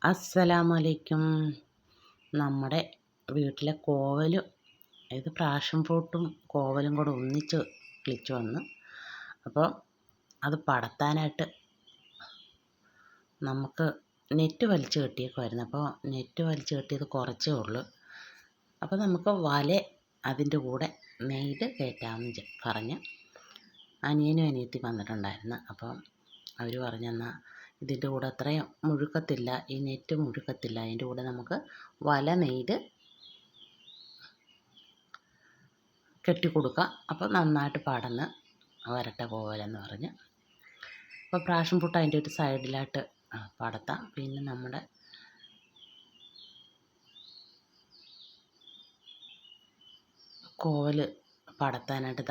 അസ്സലാമലൈക്കും. നമ്മുടെ വീട്ടിലെ കോവലും പാഷൻ ഫ്രൂട്ടും കോവലും കൂടെ ഒന്നിച്ച് കിളിച്ച് വന്ന്. അപ്പോൾ അത് പടത്താനായിട്ട് നമുക്ക് നെറ്റ് വലിച്ച് കെട്ടിയേക്കുമായിരുന്നു. അപ്പോൾ നെറ്റ് വലിച്ച് കെട്ടിയത് കുറച്ചേ ഉള്ളൂ. അപ്പോൾ നമുക്ക് വല അതിൻ്റെ കൂടെ നെയ്ത് കയറ്റാമെന്ന് പറഞ്ഞ് അനിയനും അനിയത്തി വന്നിട്ടുണ്ടായിരുന്നു. അപ്പോൾ അവർ പറഞ്ഞെന്നാൽ ഇതിൻ്റെ കൂടെ അത്രയും മുഴുക്കത്തില്ല, ഈ നെറ്റ് മുഴുക്കത്തില്ല, അതിൻ്റെ കൂടെ നമുക്ക് വല നെയ്ത് കെട്ടിക്കൊടുക്കാം, അപ്പോൾ നന്നായിട്ട് പടന്ന് വരട്ടെ കോവലെന്ന് പറഞ്ഞ്. അപ്പോൾ പ്രാഷൻ ഫ്രൂട്ട് അതിൻ്റെ ഒരു സൈഡിലായിട്ട് പടത്താം. പിന്നെ നമ്മുടെ കോവൽ പടത്താനായിട്ട്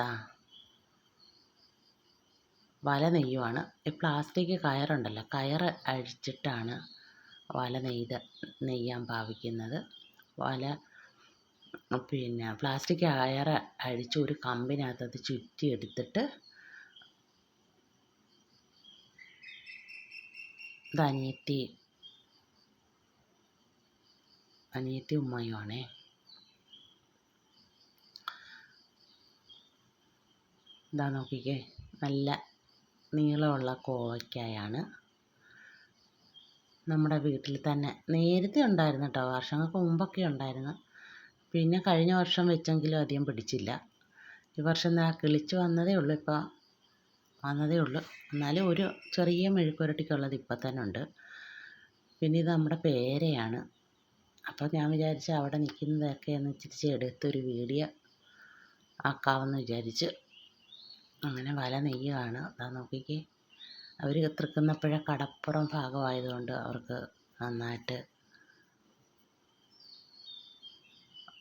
വല നെയ്യുവാണ്. ഈ പ്ലാസ്റ്റിക് കയറുണ്ടല്ലോ, കയറ് അഴിച്ചിട്ടാണ് വല നെയ്യാൻ ഭാവിക്കുന്നത്. പിന്നെ പ്ലാസ്റ്റിക് കയറ് അഴിച്ച് ഒരു കമ്പിനകത്ത് അത് ചുറ്റി എടുത്തിട്ട് അനിയത്തി ഉമ്മയുമാണേ. നോക്കിക്കേ, നല്ല നീളമുള്ള കോവയ്ക്കായാണ്. നമ്മുടെ വീട്ടിൽ തന്നെ നേരത്തെ ഉണ്ടായിരുന്നു കേട്ടോ, വർഷങ്ങൾക്ക് മുമ്പൊക്കെ ഉണ്ടായിരുന്നു. പിന്നെ കഴിഞ്ഞ വർഷം വെച്ചെങ്കിലും അധികം പിടിച്ചില്ല. ഈ വർഷം കിളിച്ച് വന്നതേ ഉള്ളൂ, എന്നാലും ഒരു ചെറിയ മെഴുക്കുരട്ടിക്കുള്ളത് ഇപ്പം തന്നെ ഉണ്ട്. പിന്നെ ഇത് നമ്മുടെ പേരയാണ്. അപ്പോൾ ഞാൻ വിചാരിച്ച് അവിടെ നിൽക്കുന്നതൊക്കെ ഒന്ന് ഇച്ചിരി എടുത്തൊരു വീഡിയോ ആക്കാമെന്ന് വിചാരിച്ച് അങ്ങനെ വല നെയ്യുകയാണ്. നോക്കിക്കേ, അവർ തൃക്കുന്നപ്പുഴ കടപ്പുറം ഭാഗമായതുകൊണ്ട് അവർക്ക് നന്നായിട്ട്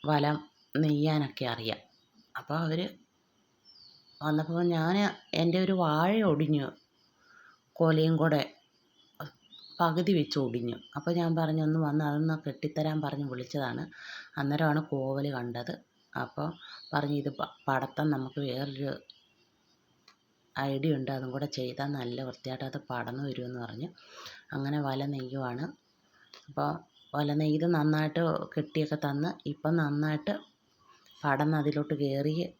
വല നെയ്യാനൊക്കെ അറിയാം. അപ്പോൾ അവർ വന്നപ്പോൾ എൻ്റെ ഒരു വാഴ ഒടിഞ്ഞു, കൊലയും കൂടെ പകുതി വെച്ച് ഒടിഞ്ഞു. അപ്പോൾ ഞാൻ പറഞ്ഞു ഒന്ന് വന്ന് അതൊന്ന് കെട്ടിത്തരാൻ പറഞ്ഞ് വിളിച്ചതാണ്. അന്നേരമാണ് കോവൽ കണ്ടത്. അപ്പോൾ പറഞ്ഞു ഇത് പടത്താൻ നമുക്ക് വേറൊരു ഐഡിയ ഉണ്ട്, അതും കൂടെ ചെയ്താൽ നല്ല വൃത്തിയായിട്ട് അത് പടന്നു വരുമെന്ന് പറഞ്ഞ് അങ്ങനെ വല നെയ്യുവാണ്. അപ്പോൾ വല നെയ്ത് നന്നായിട്ട് കെട്ടിയൊക്കെ തന്ന് ഇപ്പം നന്നായിട്ട് പടന്ന് അതിലോട്ട് കയറുകയും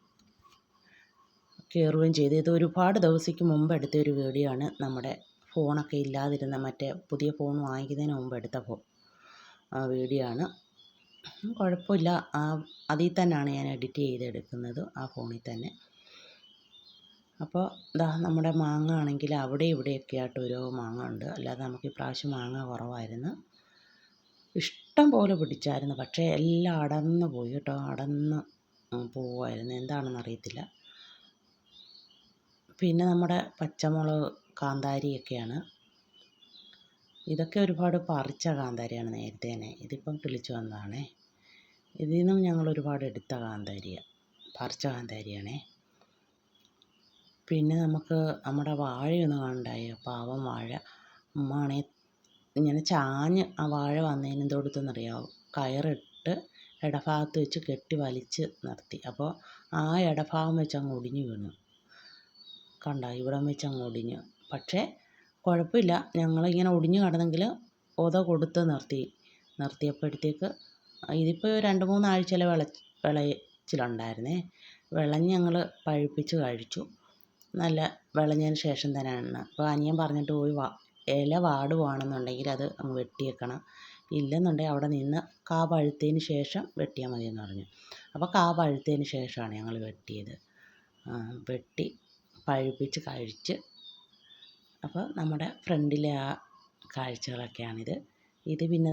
ചെയ്തു. ഇത് ഒരുപാട് ദിവസത്തേക്ക് മുമ്പ് എടുത്ത ഒരു വീഡിയോ ആണ്. നമ്മുടെ ഫോണൊക്കെ ഇല്ലാതിരുന്ന, മറ്റേ പുതിയ ഫോൺ വാങ്ങിക്കുന്നതിന് മുമ്പ് എടുത്ത വീഡിയോ ആണ്. കുഴപ്പമില്ല, അതിൽ തന്നെയാണ് ഞാൻ എഡിറ്റ് ചെയ്തെടുക്കുന്നത്, ആ ഫോണിൽ തന്നെ. അപ്പോൾ നമ്മുടെ മാങ്ങ ആണെങ്കിൽ അവിടെ ഇവിടെയൊക്കെ ആയിട്ട് ഓരോ മാങ്ങ ഉണ്ട്, അല്ലാതെ നമുക്ക് ഇപ്രാവശ്യം മാങ്ങ കുറവായിരുന്നു. ഇഷ്ടം പോലെ പിടിച്ചായിരുന്നു, പക്ഷേ എല്ലാം അടർന്ന് പോയി കേട്ടോ, അടർന്ന് പോവുമായിരുന്നു, എന്താണെന്ന് അറിയത്തില്ല. പിന്നെ നമ്മുടെ പച്ചമുളക് കാന്താരിയൊക്കെയാണ്. ഇതൊക്കെ ഒരുപാട് പറിച്ച കാന്താരിയാണ് നേരത്തെ തന്നെ, ഇതിപ്പം കിളിച്ച് വന്നതാണേ. ഇതിൽ നിന്നും ഞങ്ങൾ ഒരുപാട് എടുത്ത പറിച്ച കാന്താരിയാണേ. പിന്നെ നമുക്ക് നമ്മുടെ വാഴയൊന്ന് കണ്ടായോ, പാവം വാഴ. ഉമ്മാണെ ഇങ്ങനെ ചാഞ്ഞ് ആ വാഴ വന്നതിന് എന്തെടുത്തെന്നറിയാമോ, കയറിട്ട് ഇടഭാഗത്ത് വെച്ച് കെട്ടി വലിച്ച് നിർത്തി. അപ്പോൾ ആ ഇടഭാഗം വെച്ച് അങ്ങ് ഒടിഞ്ഞു വീണു. ഇവിടം വെച്ച് അങ്ങ് ഒടിഞ്ഞു. പക്ഷേ കുഴപ്പമില്ല, ഞങ്ങളിങ്ങനെ ഒടിഞ്ഞു കിടന്നെങ്കിൽ കൊടുത്ത് നിർത്തിയപ്പോഴത്തേക്ക് ഇതിപ്പോൾ 2-3 ആഴ്ചയിലെ വിളച്ചിലുണ്ടായിരുന്നേ. വിളഞ്ഞ് ഞങ്ങൾ പഴുപ്പിച്ച് കഴിച്ചു. നല്ല വിളഞ്ഞതിന് ശേഷം തന്നെയാണ്. അപ്പോൾ അനിയൻ പറഞ്ഞിട്ട് പോയി ഇല വാടുവാണെന്നുണ്ടെങ്കിൽ അത് അങ്ങ് വെട്ടിയേക്കണം, ഇല്ലെന്നുണ്ടെങ്കിൽ അവിടെ നിന്ന് കാ പഴുത്തതിന് ശേഷം വെട്ടിയാൽ മതിയെന്ന് പറഞ്ഞു. അപ്പോൾ കാ പഴുത്തതിന് ശേഷമാണ് ഞങ്ങൾ വെട്ടിയത്. വെട്ടി പഴുപ്പിച്ച് കഴിച്ച്. അപ്പോൾ നമ്മുടെ ഫ്രണ്ടിലെ ആ കാഴ്ചകളൊക്കെയാണിത്. ഇത് പിന്നെ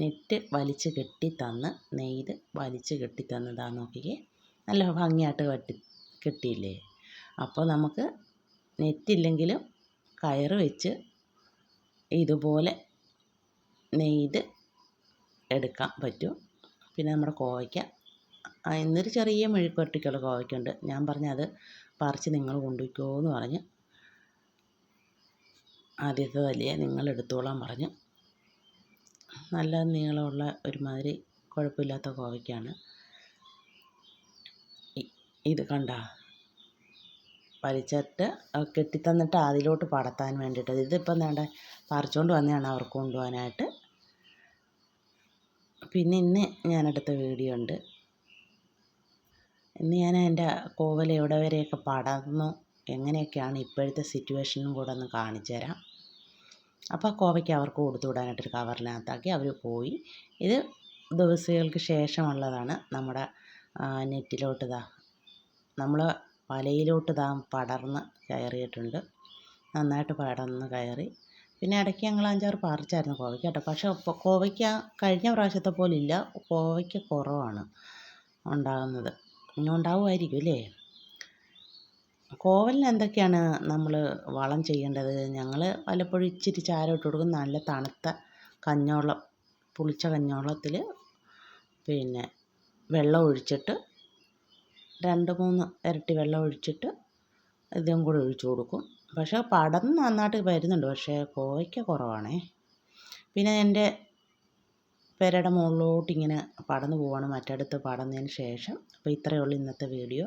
നെറ്റ് വലിച്ച് കെട്ടിത്തന്ന്, നെയ്ത് വലിച്ച് കെട്ടിത്തന്നതാ. നോക്കിക്കേ, നല്ല ഭംഗിയായിട്ട് കെട്ടിയില്ലേ. അപ്പോൾ നമുക്ക് നെറ്റില്ലെങ്കിലും കയറ് വെച്ച് ഇതുപോലെ നെയ്ത് എടുക്കാൻ പറ്റും. പിന്നെ നമ്മുടെ കോവയ്ക്ക, ഇന്നൊരു ചെറിയ മെഴുക്കുവരട്ടിക്കുള്ള കോവയ്ക്കുണ്ട്. ഞാൻ പറഞ്ഞ് അത് പറിച്ച് നിങ്ങൾ കൊണ്ടുപോയിക്കോ എന്ന് പറഞ്ഞ്, ആദ്യത്തെ വലിയ നിങ്ങൾ എടുത്തോളാൻ പറഞ്ഞു. നല്ല നീളമുള്ള ഒരുമാതിരി കുഴപ്പമില്ലാത്ത കോവയ്ക്കാണ്. ഇത് വലിച്ചിട്ട് കെട്ടിത്തന്നിട്ട് അതിലോട്ട് പടത്താൻ വേണ്ടിയിട്ട്. ഇതിപ്പം വേണ്ട പറിച്ചുകൊണ്ട് വന്നതാണ് അവർക്ക് കൊണ്ടുപോകാനായിട്ട്. പിന്നെ ഇന്ന് ഞാനെടുത്ത വീഡിയോ ഉണ്ട്. ഇന്ന് ഞാൻ എൻ്റെ കോവൽ എവിടെ വരെയൊക്കെ പടർന്നു, എങ്ങനെയൊക്കെയാണ് ഇപ്പോഴത്തെ സിറ്റുവേഷനും കൂടെ ഒന്ന് കാണിച്ചു തരാം. അപ്പോൾ കോവയ്ക്ക് അവർക്ക് കൊടുത്തു വിടാനായിട്ടൊരു കവറിനകത്താക്കി അവർ പോയി. ഇത് ദിവസങ്ങൾക്ക് ശേഷമുള്ളതാണ്. നമ്മുടെ നെറ്റിലോട്ട് നമ്മൾ വലയിലോട്ട് പടർന്ന് കയറിയിട്ടുണ്ട്. നന്നായിട്ട് പടർന്ന് കയറി. പിന്നെ ഇടയ്ക്ക് ഞങ്ങൾ 5-6 പറിച്ചായിരുന്നു കോവയ്ക്ക കേട്ടോ. പക്ഷേ കോവയ്ക്ക കഴിഞ്ഞ പ്രാവശ്യത്തെ പോലെ ഇല്ല, കോവയ്ക്ക കുറവാണ് ഉണ്ടാകുന്നത്. ഇനി ഉണ്ടാവുമായിരിക്കും അല്ലേ. കോവലിന് എന്തൊക്കെയാണ് നമ്മൾ വളം ചെയ്യേണ്ടത്? ഞങ്ങൾ വല്ലപ്പോഴും ഇച്ചിരി ചാരം ഇട്ട് കൊടുക്കും. നല്ല തണുത്ത കഞ്ഞോളം, പുളിച്ച കഞ്ഞോളത്തിൽ പിന്നെ വെള്ളം ഒഴിച്ചിട്ട് 2-3 ഇരട്ടി വെള്ളം ഒഴിച്ചിട്ട് ഇതും കൂടെ ഒഴിച്ചു കൊടുക്കും. പക്ഷേ പടർന്ന് നന്നായിട്ട് വരുന്നുണ്ട്. പക്ഷേ കോവയ്ക്ക കുറവാണേ. പിന്നെ എൻ്റെ പെരയുടെ മുകളിലോട്ട് ഇങ്ങനെ പടർന്നു പോവുകയാണ് മറ്റടുത്ത് പടർന്നതിന് ശേഷം. അപ്പോൾ ഇത്രയേ ഉള്ളൂ ഇന്നത്തെ വീഡിയോ.